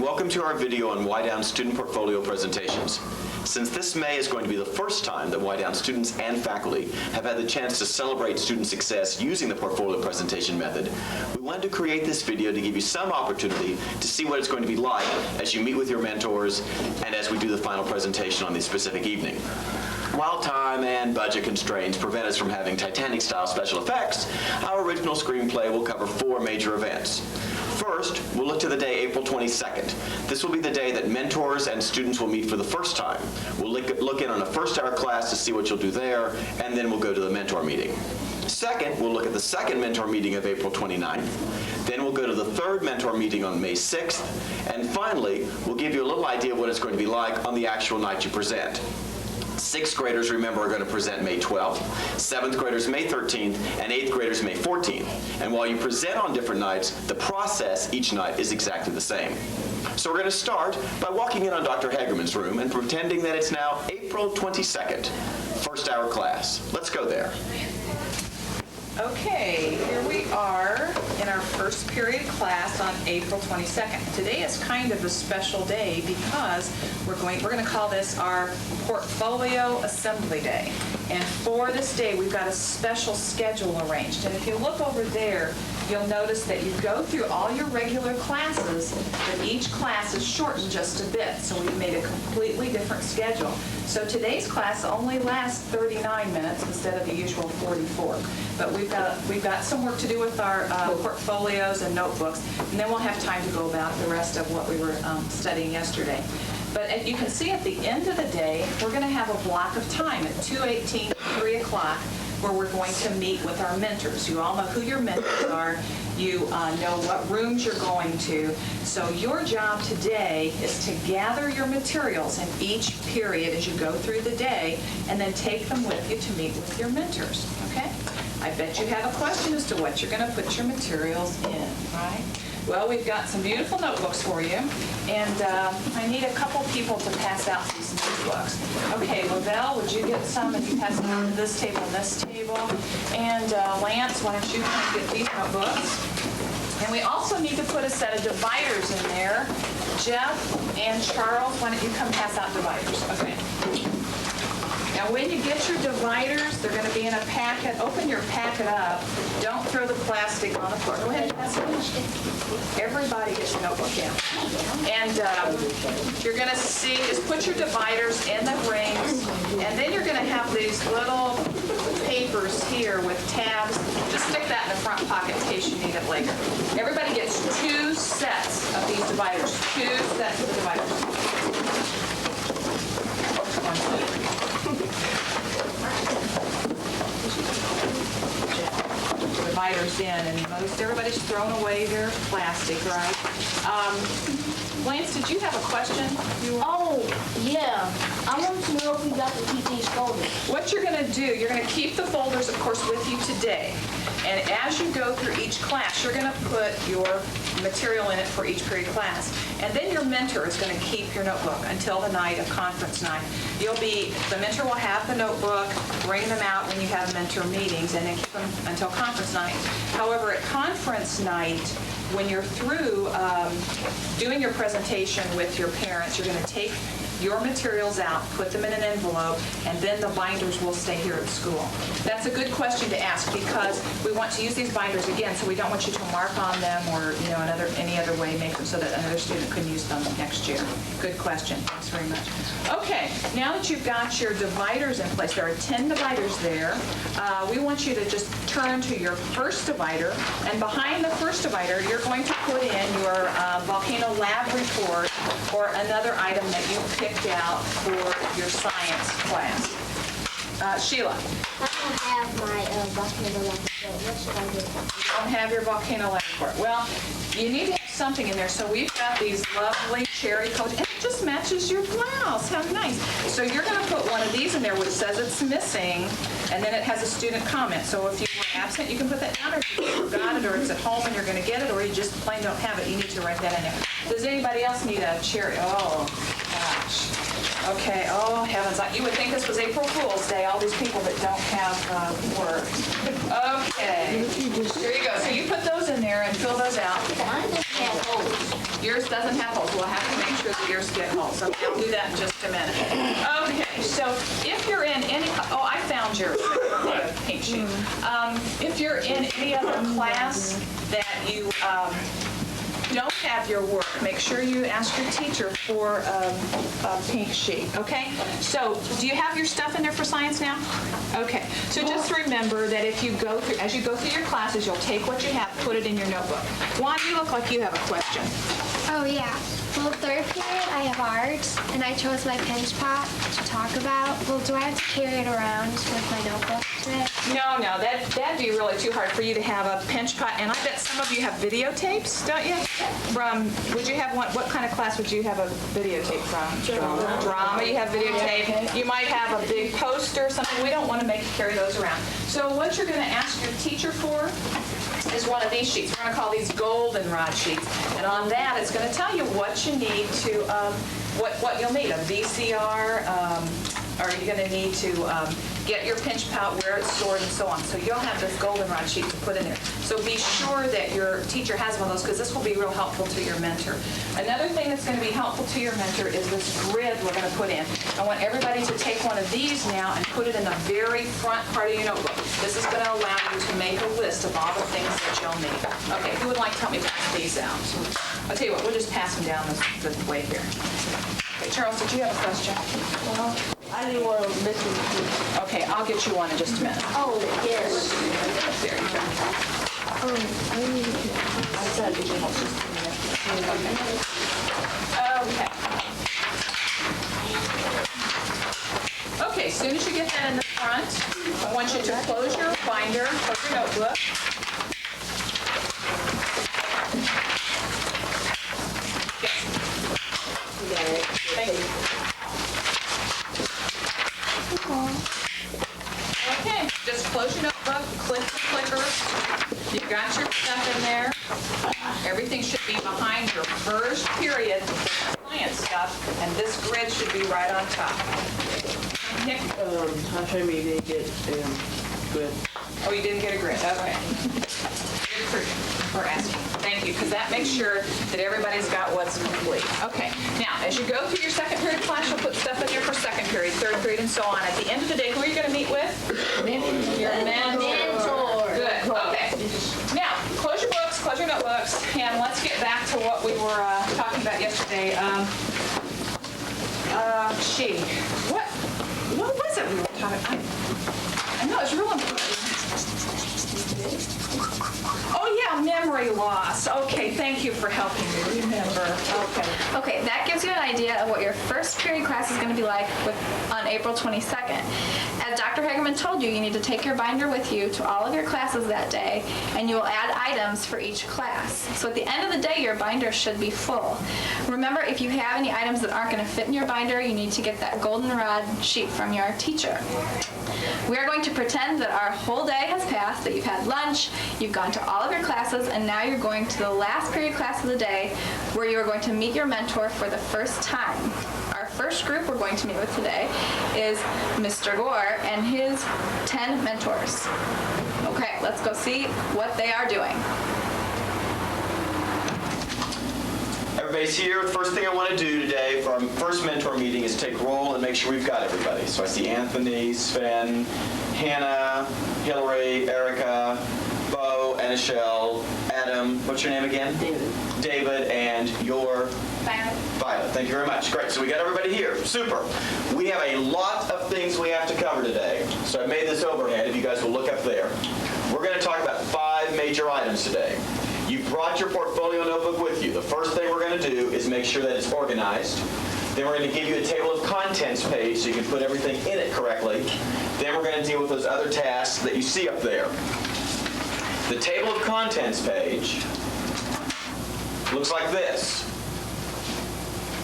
and welcome to our video on Y-Down student portfolio presentations. Since this May is going to be the first time that Y-Down students and faculty have had the chance to celebrate student success using the portfolio presentation method, we wanted to create this video to give you some opportunity to see what it's going to be like as you meet with your mentors and as we do the final presentation on this specific evening. While time and budget constraints prevent us from having Titanic-style special effects, our original screenplay will cover 4 major events. First, we'll look to the day April 22nd. This will be the day that mentors and students will meet for the first time. We'll look in on a first-hour class to see what you'll do there, and then we'll go to the mentor meeting. Second, we'll look at the second mentor meeting of April 29th. Then we'll go to the third mentor meeting on May 6th. And finally, we'll give you a little idea of what it's going to be like on the actual night you present. 6th graders, remember, are going to present May 12th, 7th graders May 13th, and 8th graders May 14th. And while you present on different nights, the process each night is exactly the same. So we're going to start by walking in on Dr. Hagerman's room and pretending that it's now April 22nd, first hour class. Let's go there. Okay, here we are in our first period class on April 22nd. Today is kind of a special day because we're going to call this our Portfolio Assembly Day. And for this day, we've got a special schedule arranged. And if you look over there, you'll notice that you go through all your regular classes, but each class is shortened just a bit. So we've made a completely different schedule. So today's class only lasts 39 minutes instead of the usual 44. But we've got some work to do with our portfolios and notebooks, and then we'll have time to go about the rest of what we were studying yesterday. But as you can see at the end of the day, we're going to have a block of time at 2:18, 3 o'clock, where we're going to meet with our mentors. You all know who your mentors are. You know what rooms you're going to. So your job today is to gather your materials in each period as you go through the day, and then take them with you to meet with your mentors, okay? I bet you have a question as to what you're going to put your materials in, right? Well, we've got some beautiful notebooks for you, and I need a couple people to pass out these notebooks. Okay, Lavelle, would you get some, and you pass them out to this table and this table? And Lance, why don't you come get these notebooks? And we also need to put a set of dividers in there. Jeff and Charles, why don't you come pass out dividers? Okay. Now, when you get your dividers, they're going to be in a packet. Open your packet up. Don't throw the plastic on the floor. Go ahead and pass it. Everybody gets your notebook in. And you're going to see, just put your dividers in the rings, and then you're going to have these little papers here with tabs. Just stick that in the front pocket in case you need it later. Everybody gets 2 sets of these dividers. 2 sets of the dividers. Dividers in, and everybody's thrown away their plastic, right? Lance, did you have a question? Oh, yeah. I want to know if we got to keep these folders. What you're going to do, you're going to keep the folders, of course, with you today. And as you go through each class, you're going to put your material in it for each period class. And then your mentor is going to keep your notebook until the night of conference night. The mentor will have the notebook, bring them out when you have mentor meetings, and then keep them until conference night. However, at conference night, when you're through doing your presentation with your parents, you're going to take your materials out, put them in an envelope, and then the binders will stay here at school. That's a good question to ask because we want to use these binders again, so we don't want you to mark on them or any other way make them so that another student can use them next year. Good question. Thanks very much. Okay, now that you've got your dividers in place, there are 10 dividers there. We want you to just turn to your first divider, and behind the first divider, you're going to put in your volcano lab report or another item that you picked out for your science class. Sheila. I don't have my volcano lab report. What should I do? You don't have your volcano lab report. Well, you need to have something in there. So we've got these lovely cherry colors, and it just matches your blouse. How nice. So you're going to put one of these in there which says it's missing, and then it has a student comment. So if you were absent, you can put that down, or if you forgot it, or it's at home and you're going to get it, or you just plain don't have it, you need to write that in there. Does anybody else need a cherry? Oh, gosh. Okay, oh heavens, you would think this was April Fool's Day, all these people that don't have work. Okay, here you go. So you put those in there and fill those out. Mine doesn't have holes. Yours doesn't have holes. We'll have to make sure that yours get holes. Okay, I'll do that in just a minute. Okay, so if you're in any, oh, I found yours. Pink sheet. If you're in any other class that you don't have your work, make sure you ask your teacher for a pink sheet, okay? So, do you have your stuff in there for science now? Okay, so just remember that if you go through, as you go through your classes, you'll take what you have, put it in your notebook. Juan, you look like you have a question. Oh, yeah. Well, third period, I have art, and I chose my pinch pot to talk about. Well, do I have to carry it around with my notebook today? No, that'd be really too hard for you to have a pinch pot, and I bet some of you have videotapes, don't you? Would you have one, what kind of class would you have a videotape from? Drama, you have videotape. You might have a big poster or something. We don't want to make you carry those around. So what you're going to ask your teacher for is one of these sheets. We're going to call these goldenrod sheets. And on that, it's going to tell you what you need to, what you'll need. A VCR, are you going to need to get your pinch pot, where it's stored, and so on. So you'll have this goldenrod sheet to put in there. So be sure that your teacher has one of those, because this will be real helpful to your mentor. Another thing that's going to be helpful to your mentor is this grid we're going to put in. I want everybody to take one of these now and put it in the very front part of your notebook. This is going to allow you to make a list of all the things that you'll need. Okay, who would like to help me pass these out? I'll tell you what, we'll just pass them down this way here. Okay, Charles, did you have a question? I didn't want to listen to. Okay, I'll get you one in just a minute. Oh, yes. There you go. I said it was just a minute. Okay. Okay, as soon as you get that in the front, I want you to close your binder, close your notebook. Yes. Thank you. Okay, just close your notebook, click the clicker. You've got your stuff in there. Everything should be behind your first period science stuff, and this grid should be right on top. Nick? I told me they get good. Oh, you didn't get a grid, okay. Good for asking. Thank you, because that makes sure that everybody's got what's complete. Okay, now, as you go through your second period class, you'll put stuff in there for second period, third period, and so on. At the end of the day, who are you going to meet with? Your mentor. Good, okay. Now, close your books, close your notebooks, and let's get back to what we were talking about yesterday. What was it we were talking about? I know, it's real important. Oh, yeah, memory loss. Okay, thank you for helping me remember. Okay. Okay, that gives you an idea of what your first period class is going to be like on April 22nd. As Dr. Hagerman told you, you need to take your binder with you to all of your classes that day, and you will add items for each class. So at the end of the day, your binder should be full. Remember, if you have any items that aren't going to fit in your binder, you need to get that goldenrod sheet from your teacher. We are going to pretend that our whole day has passed, that you've had lunch, you've gone to all of your classes, and now you're going to the last period class of the day where you're going to meet your mentor for the first time. Our first group we're going to meet with today is Mr. Gore and his 10 mentors. Okay, let's go see what they are doing. Everybody's here. The first thing I want to do today for our first mentor meeting is take roll and make sure we've got everybody. So I see Anthony, Sven, Hannah, Hillary, Erica, Bo, Anishelle, Adam, what's your name again? David, and your? Violet. Thank you very much. Great. So we got everybody here. Super. We have a lot of things we have to cover today. So I made this overhead, if you guys will look up there. We're going to talk about 5 major items today. You brought your portfolio notebook with you. The first thing we're going to do is make sure that it's organized. Then we're going to give you a table of contents page so you can put everything in it correctly. Then we're going to deal with those other tasks that you see up there. The table of contents page looks like this.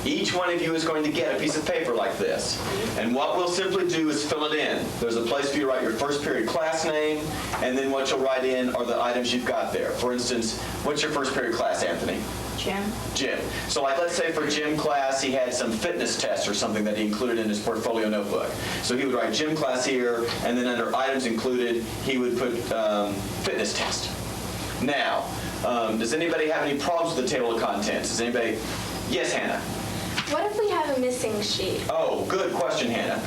Each one of you is going to get a piece of paper like this. And what we'll simply do is fill it in. There's a place for you to write your first period class name, and then what you'll write in are the items you've got there. For instance, what's your first period class, Anthony? Gym. So like, let's say for gym class, he had some fitness tests or something that he included in his portfolio notebook. So he would write gym class here, and then under items included, he would put fitness test. Now, Does anybody have any problems with the table of contents? Does anybody? Yes, Hannah. What if we have a missing sheet? Oh, good question, Hannah.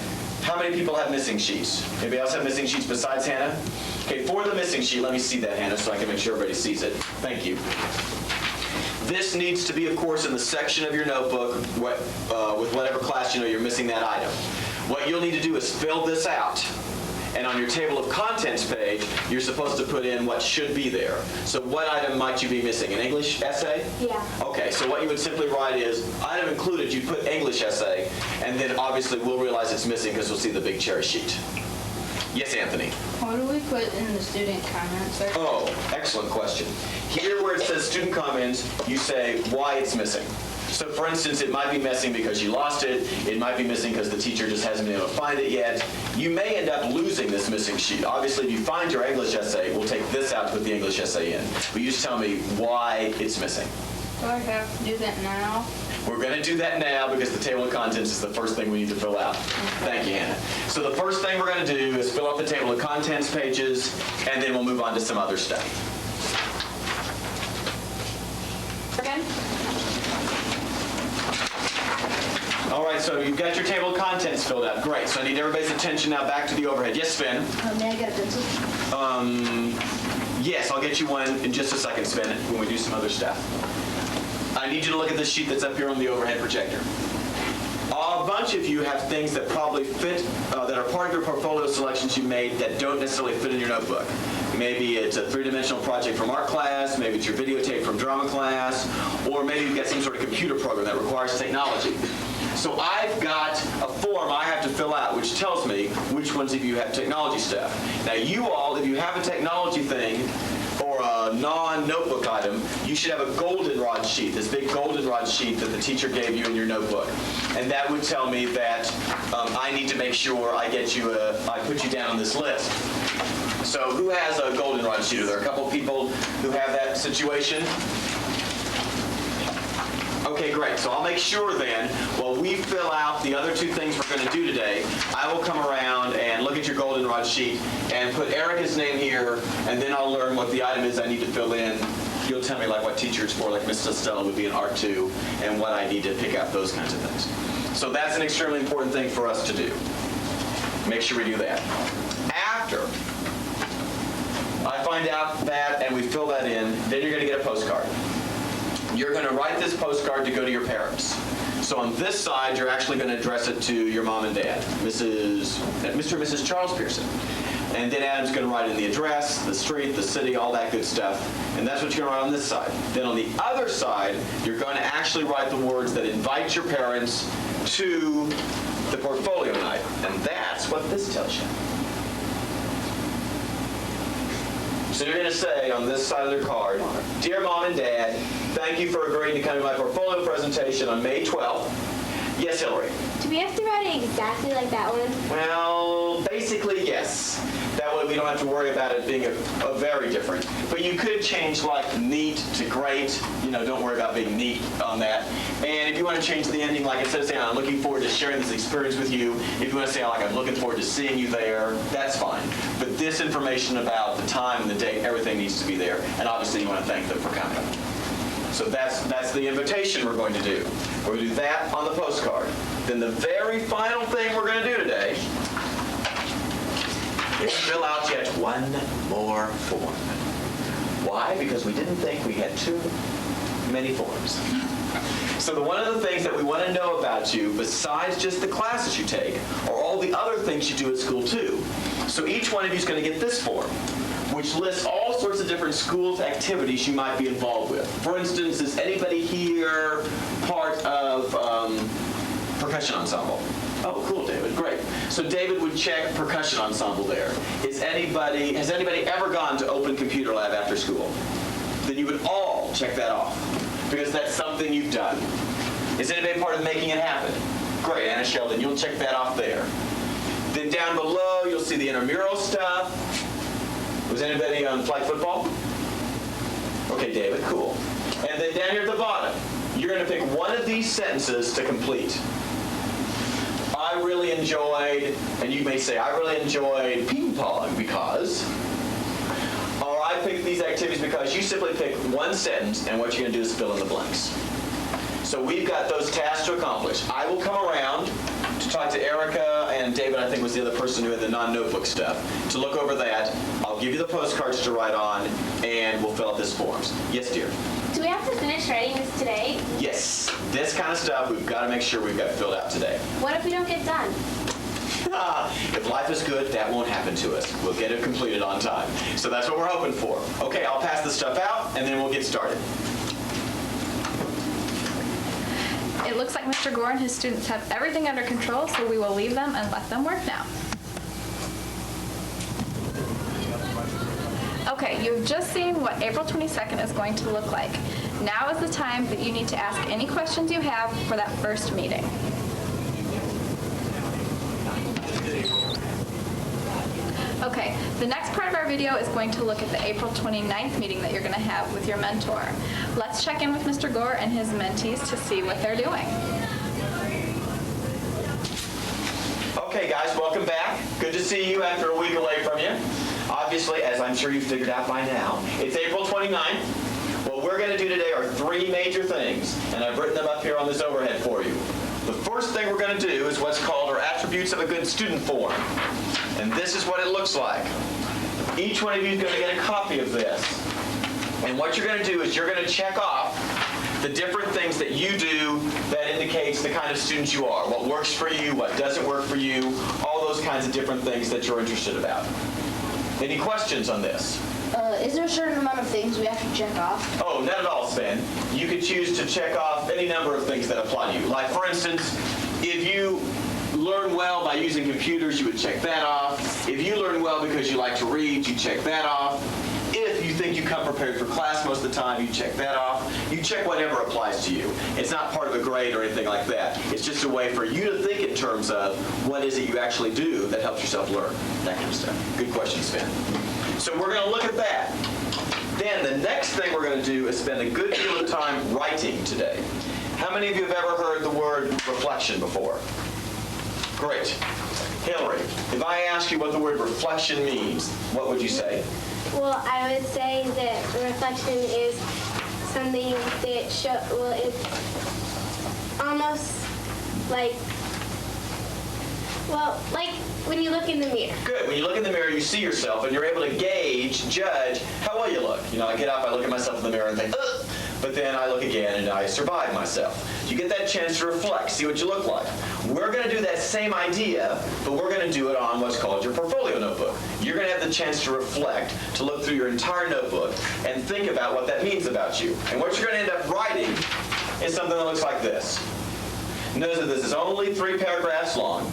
How many people have missing sheets? Anybody else have missing sheets besides Hannah? Okay, for the missing sheet, let me see that, Hannah, so I can make sure everybody sees it. Thank you. This needs to be, of course, in the section of your notebook with whatever class you know you're missing that item. What you'll need to do is fill this out. And on your table of contents page, you're supposed to put in what should be there. So what item might you be missing? An English essay? Yeah. Okay, so what you would simply write is, item included, you put English essay, and then obviously we'll realize it's missing because we'll see the big cherry sheet. Yes, Anthony? What do we put in the student comments section? Oh, excellent question. Here where it says student comments, you say why it's missing. So for instance, it might be missing because you lost it. It might be missing because the teacher just hasn't been able to find it yet. You may end up losing this missing sheet. Obviously, if you find your English essay, we'll take this out to put the English essay in. But you just tell me why it's missing. Do I have to do that now? We're going to do that now because the table of contents is the first thing we need to fill out. Thank you, Hannah. So the first thing we're going to do is fill out the table of contents pages, and then we'll move on to some other stuff. Again? All right, so you've got your table of contents filled out. Great. So I need everybody's attention now back to the overhead. Yes, Sven? May I get a pencil? Yes, I'll get you one in just a second, Sven, when we do some other stuff. I need you to look at this sheet that's up here on the overhead projector. A bunch of you have things that probably fit, that are part of your portfolio selections you made that don't necessarily fit in your notebook. Maybe it's a three-dimensional project from art class, maybe it's your videotape from drama class, or maybe you've got some sort of computer program that requires technology. So I've got a form I have to fill out which tells me which ones of you have technology stuff. Now you all, if you have a technology thing or a non-notebook item, you should have a goldenrod sheet, this big goldenrod sheet that the teacher gave you in your notebook. And that would tell me that I need to make sure I get you I put you down on this list. So who has a goldenrod sheet? Are there a couple people who have that situation? Okay, great. So I'll make sure then, while we fill out the other two things we're going to do today, I will come around and look at your goldenrod sheet and put Erica's name here, and then I'll learn what the item is I need to fill in. You'll tell me like what teacher it's for, like Miss Estella would be in Art 2, and what I need to pick out, those kinds of things. So that's an extremely important thing for us to do. Make sure we do that. After I find out that and we fill that in, then you're going to get a postcard. You're going to write this postcard to go to your parents. So on this side, you're actually going to address it to your mom and dad, Mr. and Mrs. Charles Pearson. And then Adam's going to write in the address, the street, the city, all that good stuff. And that's what you're going to write on this side. Then on the other side, you're going to actually write the words that invite your parents to the portfolio night. And that's what this tells you. So you're going to say on this side of their card, "Dear Mom and Dad, thank you for agreeing to come to my portfolio presentation on May 12th. Yes, Hillary? Do we have to write it exactly like that one? Well, basically, yes. That way we don't have to worry about it being a very different. But you could change like neat to great. You know, don't worry about being neat on that. And if you want to change the ending, like instead of saying, "I'm looking forward to sharing this experience with you," if you want to say, like, "I'm looking forward to seeing you there," that's fine. But this information about the time and the date, everything needs to be there. And obviously you want to thank them for coming. So that's the invitation we're going to do. We're going to do that on the postcard. Then the very final thing we're going to do today is fill out yet one more form. Why? Because we didn't think we had too many forms. So one of the things that we want to know about you, besides just the classes you take, are all the other things you do at school too. So each one of you is going to get this form, which lists all sorts of different schools activities you might be involved with. For instance, is anybody here part of percussion ensemble? Oh, cool, David. Great. So David would check percussion ensemble there. Has anybody ever gone to Open Computer Lab after school? Then you would all check that off, because that's something you've done. Is anybody part of making it happen? Great, Anna Sheldon. You'll check that off there. Then down below, you'll see the intramural stuff. Was anybody on flag football? Okay, David, cool. And then down here at the bottom, you're going to pick one of these sentences to complete. I really enjoyed, and you may say, I really enjoyed ping pong because, or I I picked these activities because you simply pick one sentence, and what you're going to do is fill in the blanks. So we've got those tasks to accomplish. I will come around to talk to Erica, and David, I think, was the other person who had the non-notebook stuff, to look over that. I'll give you the postcards to write on, and we'll fill out these forms. Yes, dear? Do we have to finish writing this today? Yes. This kind of stuff we've got to make sure we've got filled out today. What if we don't get done? If life is good, that won't happen to us. We'll get it completed on time. So that's what we're hoping for. Okay, I'll pass the stuff out, and then we'll get started. It looks like Mr. Gore and his students have everything under control, so we will leave them and let them work now. Okay, you've just seen what April 22nd is going to look like. Now is the time that you need to ask any questions you have for that first meeting. Okay, the next part of our video is going to look at the April 29th meeting that you're going to have with your mentor. Let's check in with Mr. Gore and his mentees to see what they're doing. Okay, guys, welcome back. Good to see you after a week away from you. Obviously, as I'm sure you've figured out by now, it's April 29th. What we're going to do today are three major things, and I've written them up here on this overhead for you. The first thing we're going to do is what's called our attributes of a good student form. And this is what it looks like. Each one of you is going to get a copy of this. And what you're going to do is you're going to check off the different things that you do that indicates the kind of student you are. What works for you, what doesn't work for you, all those kinds of different things that you're interested about. Any questions on this? Is there a certain amount of things we have to check off? Oh, not at all, Sven. You could choose to check off any number of things that apply to you. Like, for instance, if you learn well by using computers, you would check that off. If you learn well because you like to read, you check that off. If you think you come prepared for class most of the time, you check that off. You check whatever applies to you. It's not part of a grade or anything like that. It's just a way for you to think in terms of what is it you actually do that helps yourself learn, that kind of stuff. Good question, Sven. So we're going to look at that. Then the next thing we're going to do is spend a good deal of time writing today. How many of you have ever heard the word reflection before? Great. Hillary, if I ask you what the word reflection means, what would you say? Well, I would say that reflection is something that it's almost like, well, like when you look in the mirror. Good. When you look in the mirror, you see yourself, and you're able to judge how well you look. You know, I get up, I look at myself in the mirror and think, ugh, but then I look again and I survive myself. You get that chance to reflect, see what you look like. We're going to do that same idea, but we're going to do it on what's called your portfolio notebook. You're going to have the chance to reflect, to look through your entire notebook and think about what that means about you. And what you're going to end up writing is something that looks like this. Notice that this is only 3 paragraphs long.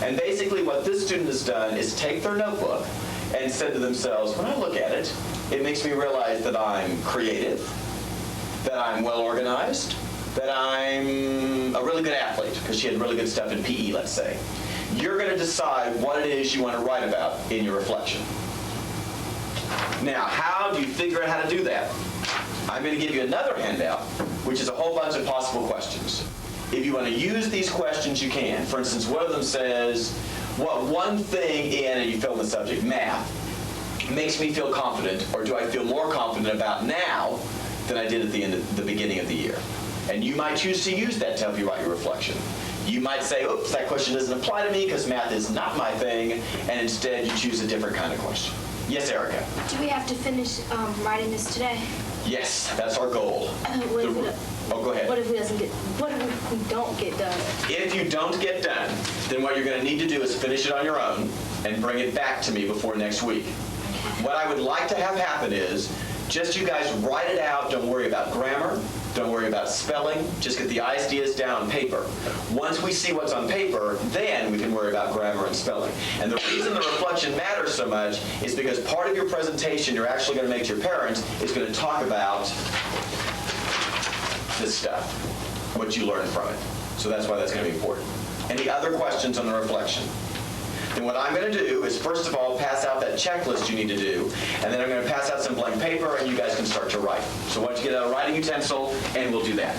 And basically what this student has done is take their notebook and said to themselves, when I look at it, it makes me realize that I'm creative, that I'm well organized, that I'm a really good athlete, because she had really good stuff in PE, let's say. You're going to decide what it is you want to write about in your reflection. Now, how do you figure out how to do that? I'm going to give you another handout, which is a whole bunch of possible questions. If you want to use these questions, you can. For instance, one of them says, what one thing in, and you fill in the subject, math, makes me feel confident, or do I feel more confident about now than I did at the beginning of the year? And you might choose to use that to help you write your reflection. You might say, oops, that question doesn't apply to me because math is not my thing, and instead you choose a different kind of question. Yes, Erica? Do we have to finish writing this today? Yes, that's our goal. Go ahead. What if we don't get done? If you don't get done, then what you're going to need to do is finish it on your own and bring it back to me before next week. What I would like to have happen is just you guys write it out. Don't worry about grammar. Don't worry about spelling. Just get the ideas down on paper. Once we see what's on paper, then we can worry about grammar and spelling. And the reason the reflection matters so much is because part of your presentation you're actually going to make to your parents is going to talk about this stuff, what you learned from it. So that's why that's going to be important. Any other questions on the reflection? Then what I'm going to do is, first of all, pass out that checklist you need to do, and then I'm going to pass out some blank paper, and you guys can start to write. So why don't you get a writing utensil, and we'll do that.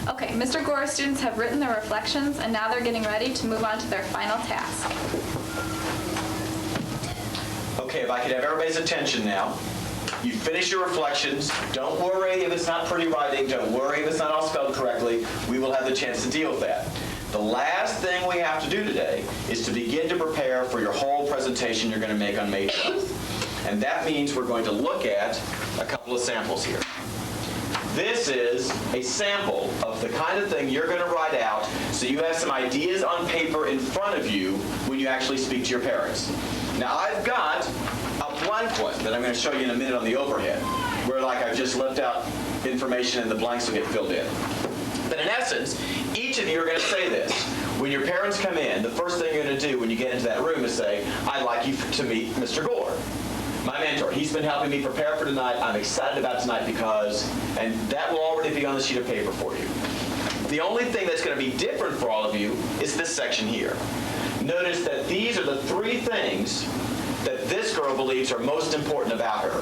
Okay, Mr. Gore's students have written their reflections, and now they're getting ready to move on to their final task. Okay, if I could have everybody's attention now. You finish your reflections. Don't worry if it's not pretty writing. Don't worry if it's not all spelled correctly. We will have the chance to deal with that. The last thing we have to do today is to begin to prepare for your whole presentation you're going to make on May 12th. And that means we're going to look at a couple of samples here. This is a sample of the kind of thing you're going to write out so you have some ideas on paper in front of you when you actually speak to your parents. Now, I've got a blank one that I'm going to show you in a minute on the overhead, where like I've just left out information and the blanks will get filled in. But in essence, each of you are going to say this. When your parents come in, the first thing you're going to do when you get into that room is say, I'd like you to meet Mr. Gore, my mentor. He's been helping me prepare for tonight. I'm excited about tonight because, and that will already be on the sheet of paper for you. The only thing that's going to be different for all of you is this section here. Notice that these are the three things that this girl believes are most important about her.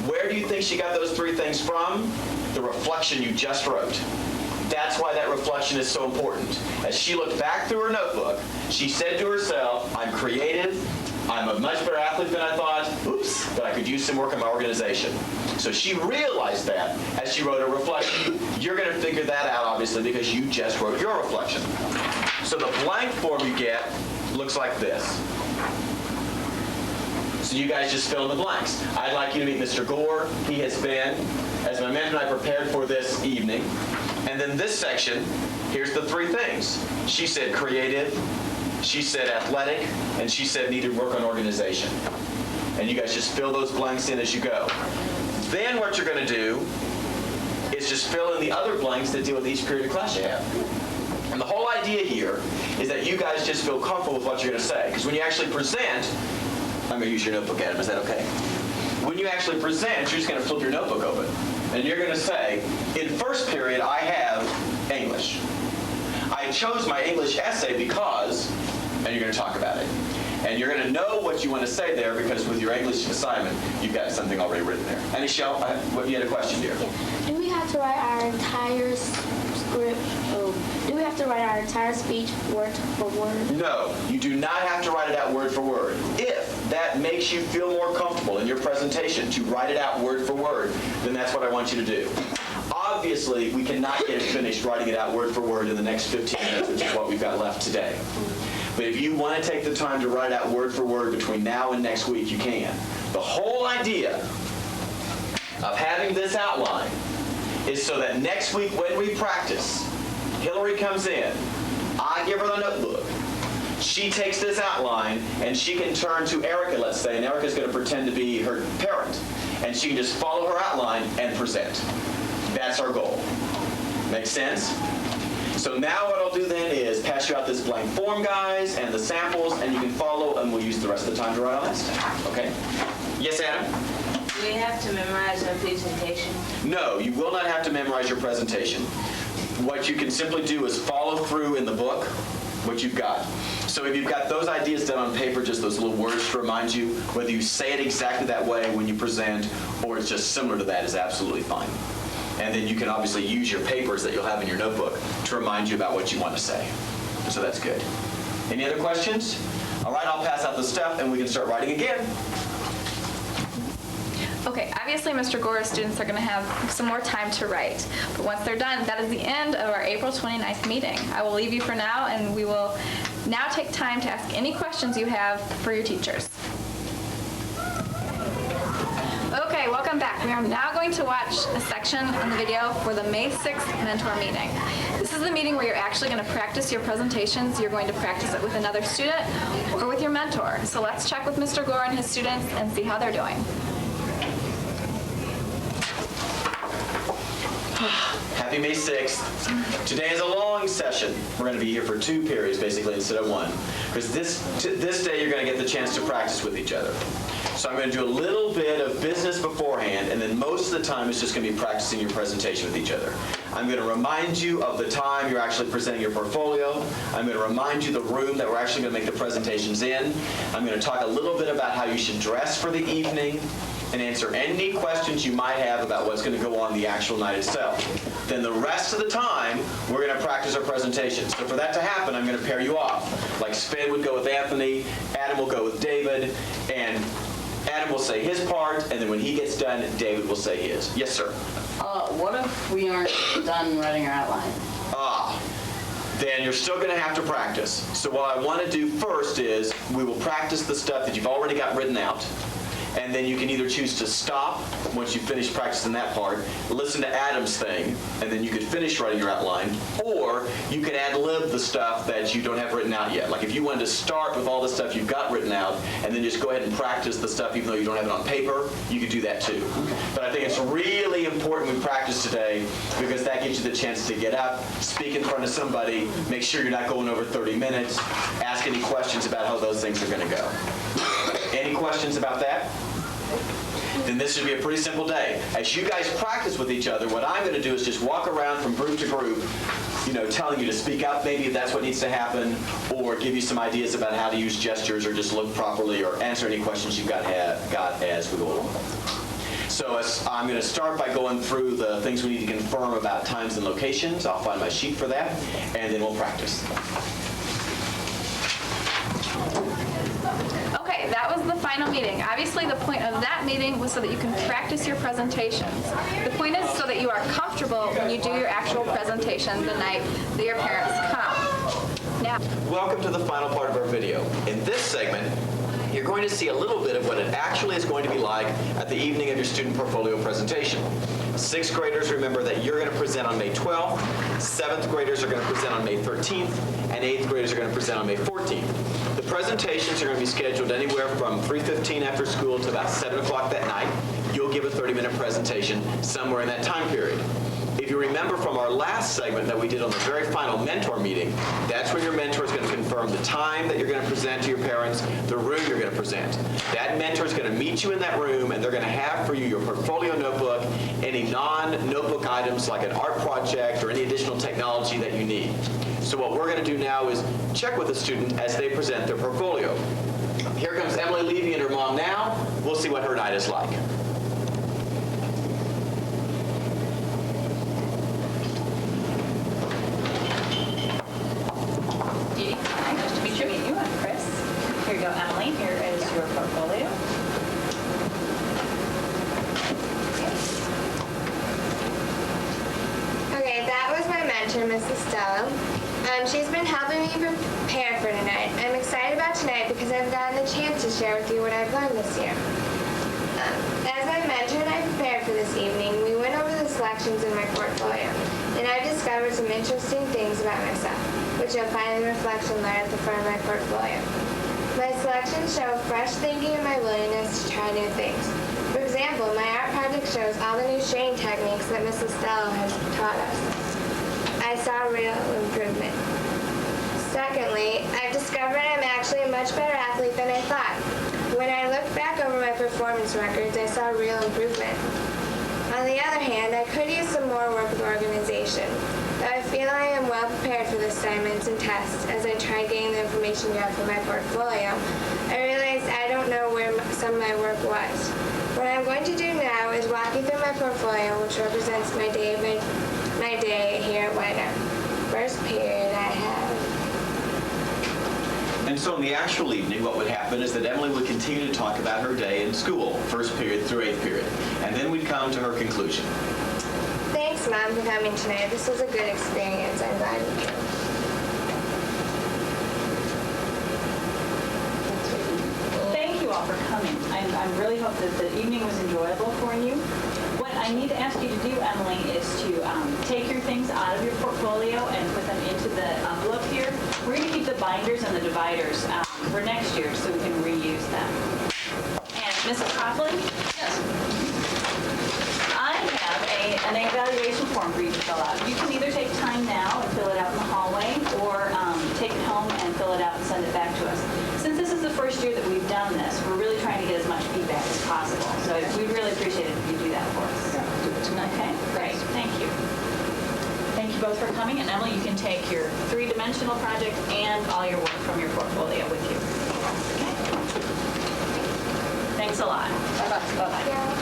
Where do you think she got those three things from? The reflection you just wrote. That's why that reflection is so important. As she looked back through her notebook, she said to herself, I'm creative, I'm a much better athlete than I thought, oops, but I could use some work on my organization. So she realized that as she wrote her reflection. You're going to figure that out, obviously, because you just wrote your reflection. So the blank form you get looks like this. So you guys just fill in the blanks. I'd like you to meet Mr. Gore. He has been, as my mentor and I prepared for this evening. And then this section, here's the three things. She said creative, she said athletic, and she said needed work on organization. And you guys just fill those blanks in as you go. Then what you're going to do is just fill in the other blanks that deal with each period of class you have. And the whole idea here is that you guys just feel comfortable with what you're going to say. Because when you actually present, I'm going to use your notebook, Adam, is that okay? When you actually present, you're just going to flip your notebook open. And you're going to say, in first period, I have English. I chose my English essay because, and you're going to talk about it. And you're going to know what you want to say there because with your English assignment, you've got something already written there. And Michelle, what you had a question, dear? Yeah. Do we have to write our entire script? Do we have to write our entire speech word for word? No, you do not have to write it out word for word. If that makes you feel more comfortable in your presentation to write it out word for word, then that's what I want you to do. Obviously, we cannot get it finished writing it out word for word in the next 15 minutes, which is what we've got left today. But if you want to take the time to write out word for word between now and next week, you can. The whole idea of having this outline is so that next week when we practice, Hillary comes in, I give her the notebook, she takes this outline, and she can turn to Erica, let's say, and Erica's going to pretend to be her parent, and she can just follow her outline and present. That's our goal. Make sense? So now what I'll do then is pass you out this blank form, guys, and the samples, and you can follow, and we'll use the rest of the time to write on that stuff. Okay? Yes, Adam? Do we have to memorize our presentation? No, you will not have to memorize your presentation. What you can simply do is follow through in the book what you've got. So if you've got those ideas done on paper, just those little words to remind you, whether you say it exactly that way when you present or it's just similar to that is absolutely fine. And then you can obviously use your papers that you'll have in your notebook to remind you about what you want to say. So that's good. Any other questions? All right, I'll pass out the stuff and we can start writing again. Okay, obviously Mr. Gore's students are going to have some more time to write. But once they're done, that is the end of our April 29th meeting. I will leave you for now, and we will now take time to ask any questions you have for your teachers. Okay, welcome back. We are now going to watch a section on the video for the May 6th mentor meeting. This is the meeting where you're actually going to practice your presentations. You're going to practice it with another student or with your mentor. So let's check with Mr. Gore and his students and see how they're doing. Happy May 6th. Today is a long session. We're going to be here for 2 periods, basically, instead of 1. Because this day, you're going to get the chance to practice with each other. So I'm going to do a little bit of business beforehand, and then most of the time, it's just going to be practicing your presentation with each other. I'm going to remind you of the time you're actually presenting your portfolio. I'm going to remind you the room that we're actually going to make the presentations in. I'm going to talk a little bit about how you should dress for the evening, and answer any questions you might have about what's going to go on the actual night itself. Then the rest of the time, we're going to practice our presentation. So for that to happen, I'm going to pair you off. Like Sven would go with Anthony, Adam will go with David, and Adam will say his part, and then when he gets done, David will say his. Yes, sir. What if we aren't done writing our outline? Then you're still going to have to practice. So what I want to do first is we will practice the stuff that you've already got written out. And then you can either choose to stop once you finish practicing that part, listen to Adam's thing, and then you could finish writing your outline, or you could ad-lib the stuff that you don't have written out yet. Like if you wanted to start with all the stuff you've got written out, and then just go ahead and practice the stuff even though you don't have it on paper, you could do that too. But I think it's really important we practice today because that gives you the chance to get up, speak in front of somebody, make sure you're not going over 30 minutes, ask any questions about how those things are going to go. Any questions about that? Then this should be a pretty simple day. As you guys practice with each other, what I'm going to do is just walk around from group to group, telling you to speak up maybe if that's what needs to happen, or give you some ideas about how to use gestures or just look properly or answer any questions you've got as we go along. So I'm going to start by going through the things we need to confirm about times and locations. I'll find my sheet for that, and then we'll practice. Okay, that was the final meeting. Obviously, the point of that meeting was so that you can practice your presentations. The point is so that you are comfortable when you do your actual presentation the night that your parents come. Now, welcome to the final part of our video. In this segment, you're going to see a little bit of what it actually is going to be like at the evening of your student portfolio presentation. 6th graders, remember that you're going to present on May 12th, 7th graders are going to present on May 13th, and 8th graders are going to present on May 14th. The presentations are going to be scheduled anywhere from 3:15 after school to about 7 o'clock that night. You'll give a 30-minute presentation somewhere in that time period. If you remember from our last segment that we did on the very final mentor meeting, that's when your mentor is going to confirm the time that you're going to present to your parents, the room you're going to present. That mentor is going to meet you in that room, and they're going to have for you your portfolio notebook, any non-notebook items like an art project or any additional technology that you need. So what we're going to do now is check with the student as they present their portfolio. Here comes Emily Levy and her mom now. We'll see what her night is like. Nice to meet you. I'm Chris. Here you go, Emily. Here is your portfolio. Okay, that was my mentor, Mrs. Stella. She's been helping me prepare for tonight. I'm excited about tonight because I've gotten the chance to share with you what I've learned this year. As my mentor and I prepared for this evening, we went over the selections in my portfolio, and I discovered some interesting things about myself, which you'll find in the reflection there at the front of my portfolio. My selections show fresh thinking and my willingness to try new things. For example, my art project shows all the new shading techniques that Mrs. Stella has taught us. I saw real improvement. Secondly, I've discovered I'm actually a much better athlete than I thought. When I looked back over my performance records, I saw real improvement. On the other hand, I could use some more work with organization. Though I feel I am well prepared for the assignments and tests as I try getting the information down for my portfolio, I realized I don't know where some of my work was. What I'm going to do now is walk you through my portfolio, which represents my day here at White Oak. First period I have. And so in the actual evening, what would happen is that Emily would continue to talk about her day in school, 1st period through 8th period, and then we'd come to her conclusion. Thanks, Mom, for coming tonight. This was a good experience. I'm glad you came. Thank you all for coming. I really hope that the evening was enjoyable for you. What I need to ask you to do, Emily, is to take your things out of your portfolio and put them into the envelope here. We're going to keep the binders and the dividers for next year so we can reuse them. And Mrs. Coughlin? Yes. I have an evaluation form for you to fill out. You can either take time now and fill it out in the hallway or take it home and fill it out and send it back to us. Since this is the first year that we've done this, we're really trying to get as much feedback as possible. So we'd really appreciate it if you do that for us. Okay, great. Thank you. Thank you both for coming. And Emily, you can take your 3-dimensional project and all your work from your portfolio with you. Okay. Thanks a lot. Bye-bye. Bye-bye. Yeah.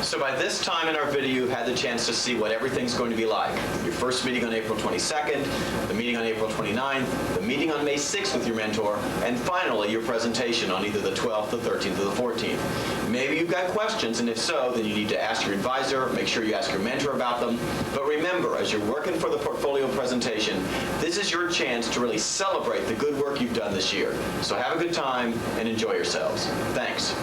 So by this time in our video, you've had the chance to see what everything's going to be like. Your first meeting on April 22nd, the meeting on April 29th, the meeting on May 6th with your mentor, and finally your presentation on either the 12th, the 13th, or the 14th. Maybe you've got questions, and if so, then you need to ask your advisor, make sure you ask your mentor about them. But remember, as you're working for the portfolio presentation, this is your chance to really celebrate the good work you've done this year. So have a good time and enjoy yourselves. Thanks.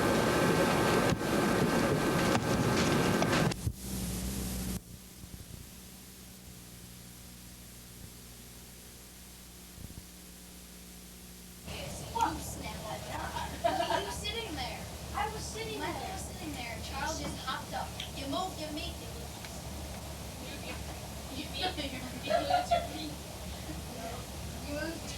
You moved